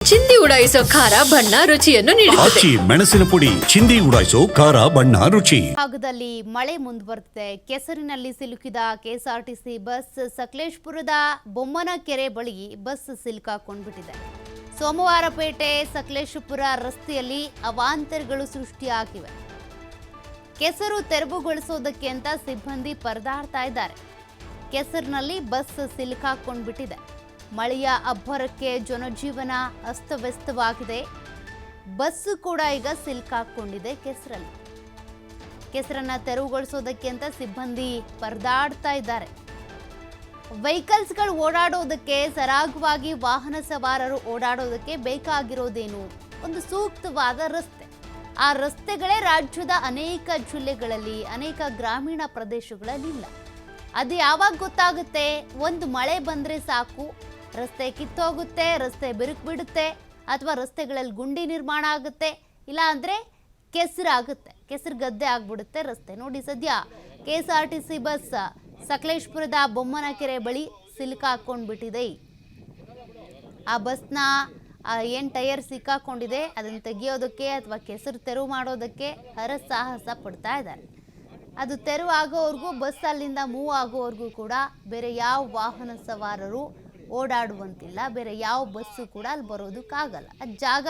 ಚಿಂದಿ ಉಡಾಯಿಸೋ ಖಾರ ಬಣ್ಣ ರುಚಿಯನ್ನು ನೀಡುತ್ತದೆ. ಆಚಿ ಮೆಣಸಿನ ಪುಡಿ ಚಿಂದಿ ಉಡಾಯಿಸೋ ಖಾರ ಬಣ್ಣ ರುಚಿ. ಭಾಗದಲ್ಲಿ ಮಳೆ ಮುಂದುವರೆದಿದೆ. ಕೆಸರಿನಲ್ಲಿ ಸಿಲುಕಿದ ಕೆಎಸ್ಆರ್ಟಿಸಿ ಬಸ್ ಸಕಲೇಶಪುರದ ಬೊಮ್ಮನಕೆರೆ ಬಳಿ ಬಸ್ ಸಿಲುಕಾಕೊಂಡ್ಬಿಟ್ಟಿದೆ. ಸೋಮವಾರಪೇಟೆ ಸಕಲೇಶಪುರ ರಸ್ತೆಯಲ್ಲಿ ಅವಾಂತರಗಳು ಸೃಷ್ಟಿಯಾಗಿವೆ. ಕೆಸರು ತೆರವುಗೊಳಿಸೋದಕ್ಕೆ ಅಂತ ಸಿಬ್ಬಂದಿ ಪರದಾಡ್ತಾ ಇದ್ದಾರೆ. ಕೆಸರಿನಲ್ಲಿ ಬಸ್ ಸಿಲುಕಾಕೊಂಡ್ಬಿಟ್ಟಿದೆ. ಮಳೆಯ ಅಬ್ಬರಕ್ಕೆ ಜನಜೀವನ ಅಸ್ತವ್ಯಸ್ತವಾಗಿದೆ. ಬಸ್ಸು ಕೂಡ ಈಗ ಸಿಲುಕಾಕೊಂಡಿದೆ ಕೆಸರಲ್ಲಿ. ಕೆಸರನ್ನ ತೆರವುಗೊಳಿಸೋದಕ್ಕೆ ಅಂತ ಸಿಬ್ಬಂದಿ ಪರದಾಡ್ತಾ ಇದ್ದಾರೆ. ವೆಹಿಕಲ್ಸ್ಗಳು ಓಡಾಡೋದಕ್ಕೆ, ಸರಾಗವಾಗಿ ವಾಹನ ಸವಾರರು ಓಡಾಡೋದಕ್ಕೆ ಬೇಕಾಗಿರೋದೇನು? ಒಂದು ಸೂಕ್ತವಾದ ರಸ್ತೆ. ಆ ರಸ್ತೆಗಳೇ ರಾಜ್ಯದ ಅನೇಕ ಜಿಲ್ಲೆಗಳಲ್ಲಿ, ಅನೇಕ ಗ್ರಾಮೀಣ ಪ್ರದೇಶಗಳಲ್ಲಿ ಇಲ್ಲ. ಅದು ಯಾವಾಗ ಗೊತ್ತಾಗುತ್ತೆ? ಒಂದು ಮಳೆ ಬಂದರೆ ಸಾಕು, ರಸ್ತೆ ಕಿತ್ತೋಗುತ್ತೆ, ರಸ್ತೆ ಬಿರುಕು ಬಿಡುತ್ತೆ, ಅಥವಾ ರಸ್ತೆಗಳಲ್ಲಿ ಗುಂಡಿ ನಿರ್ಮಾಣ ಆಗುತ್ತೆ, ಇಲ್ಲ ಅಂದರೆ ಕೆಸರಾಗುತ್ತೆ, ಕೆಸರು ಗದ್ದೆ ಆಗ್ಬಿಡುತ್ತೆ ರಸ್ತೆ. ನೋಡಿ, ಸದ್ಯ ಕೆಎಸ್ಆರ್ಟಿಸಿ ಬಸ್ ಸಕಲೇಶಪುರದ ಬೊಮ್ಮನಕೆರೆ ಬಳಿ ಸಿಲುಕಾಕೊಂಡ್ಬಿಟ್ಟಿದೆ. ಆ ಬಸ್ನ ಏನು ಟೈರ್ ಸಿಕ್ಕಾಕೊಂಡಿದೆ ಅದನ್ನು ತೆಗಿಯೋದಕ್ಕೆ ಅಥವಾ ಕೆಸರು ತೆರವು ಮಾಡೋದಕ್ಕೆ ಹರಸಾಹಸ ಪಡ್ತಾ ಇದ್ದಾರೆ. ಅದು ತೆರವು ಆಗೋವರೆಗೂ, ಬಸ್ ಅಲ್ಲಿಂದ ಮೂವ್ ಆಗೋವರೆಗೂ ಕೂಡ ಬೇರೆ ಯಾವ ವಾಹನ ಸವಾರರು ಓಡಾಡುವಂತಿಲ್ಲ, ಬೇರೆ ಯಾವ ಬಸ್ಸು ಕೂಡ ಅಲ್ಲಿ ಬರೋದಕ್ಕಾಗಲ್ಲ. ಅದು ಜಾಗ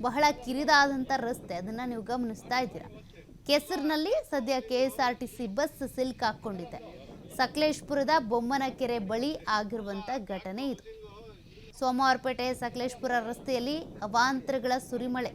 ಬಹಳ ಕಿರಿದಾದಂಥ ರಸ್ತೆ, ಅದನ್ನು ನೀವು ಗಮನಿಸ್ತಾ ಇದ್ದೀರಾ. ಕೆಸರಿನಲ್ಲಿ ಸದ್ಯ ಕೆಎಸ್ಆರ್ಟಿಸಿ ಬಸ್ ಸಿಲುಕಾಕೊಂಡಿದೆ. ಸಕಲೇಶಪುರದ ಬೊಮ್ಮನಕೆರೆ ಬಳಿ ಆಗಿರುವಂಥ ಘಟನೆ ಇದು. ಸೋಮವಾರಪೇಟೆ ಸಕಲೇಶಪುರ ರಸ್ತೆಯಲ್ಲಿ ಅವಾಂತರಗಳ ಸುರಿಮಳೆ.